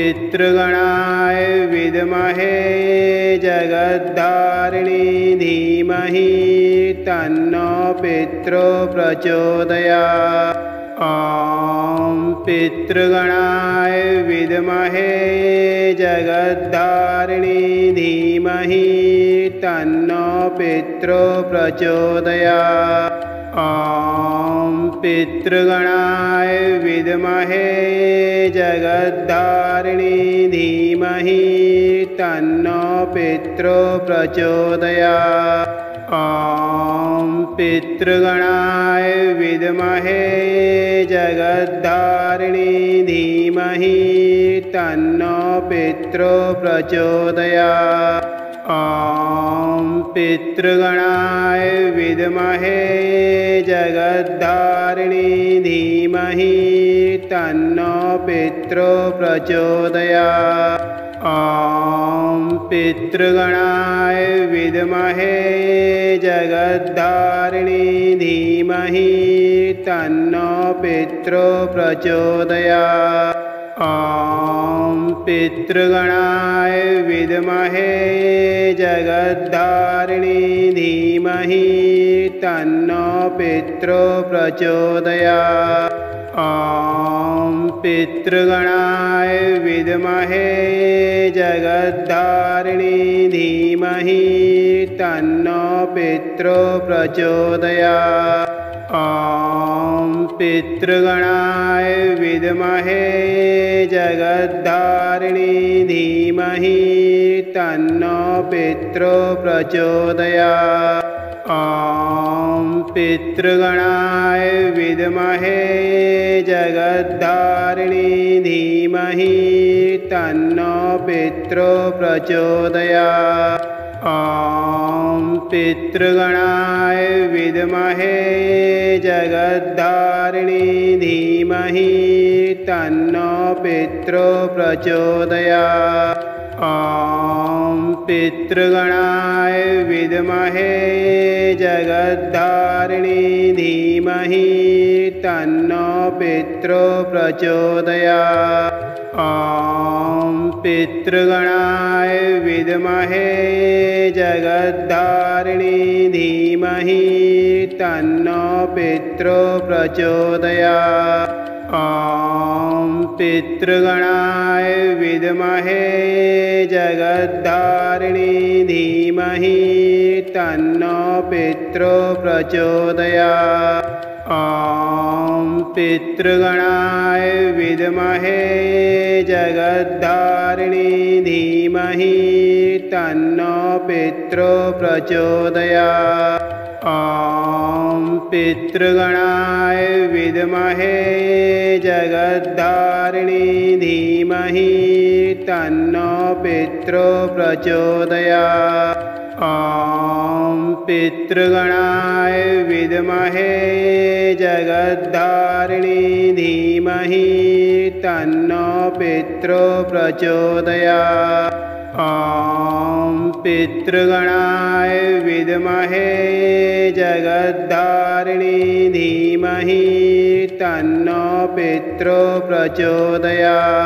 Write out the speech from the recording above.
पितृगणाय विद्महे जगद्धारिणी धीमहि तन्नो पितरो प्रचोदयात्। ॐ पितृगणाय विद्महे जगद्धारिणी धीमहि तन्नो पितरो प्रचोदयात्। ॐ पितृगणाय विद्महे जगद्धारिणी धीमहि तन्नो पितरो प्रचोदयात्। ॐ पितृगणाय विद्महे जगद्धारिणी धीमहि तन्नो पितरो प्रचोदयात्। ॐ पितृगणाय विद्महे जगद्धारिणी धीमहि तन्नो पितरो प्रचोदयात्। ॐ पितृगणाय विद्महे जगद्धारिणी धीमहि तन्नो पितरो प्रचोदयात्। ॐ पितृगणाय विद्महे जगद्धारिणी धीमहि तन्नो पितरो प्रचोदयात्। ॐ पितृगणाय विद्महे जगद्धारिणी धीमहि तन्नो पितरो प्रचोदयात्। ॐ पितृगणाय विद्महे जगद्धारिणी धीमहि तन्नो पितरो प्रचोदयात्। ॐ पितृगणाय विद्महे जगद्धारिणी धीमहि तन्नो पितरो प्रचोदयात्। ॐ पितृगणाय विद्महे जगद्धारिणी धीमहि तन्नो पितरो प्रचोदयात्। ॐ पितृगणाय विद्महे जगद्धारिणी धीमहि तन्नो पितरो प्रचोदयात्। ॐ पितृगणाय विद्महे जगद्धारिणी धीमहि तन्नो पितरो प्रचोदयात्। ॐ पितृगणाय विद्महे जगद्धारिणी धीमहि तन्नो पितरो प्रचोदयात्। ॐ पितृगणाय विद्महे जगद्धारिणी धीमहि तन्नो पितरो प्रचोदयात्। ॐ पितृगणाय विद्महे जगद्धारिणी धीमहि तन्नो पितरो प्रचोदयात्। ॐ पितृगणाय विद्महे जगद्धारिणी धीमहि तन्नो पितरो प्रचोदयात्। ॐ पितृगणाय विद्महे जगद्धारिणी धीमहि तन्नो पितरो प्रचोदयात्।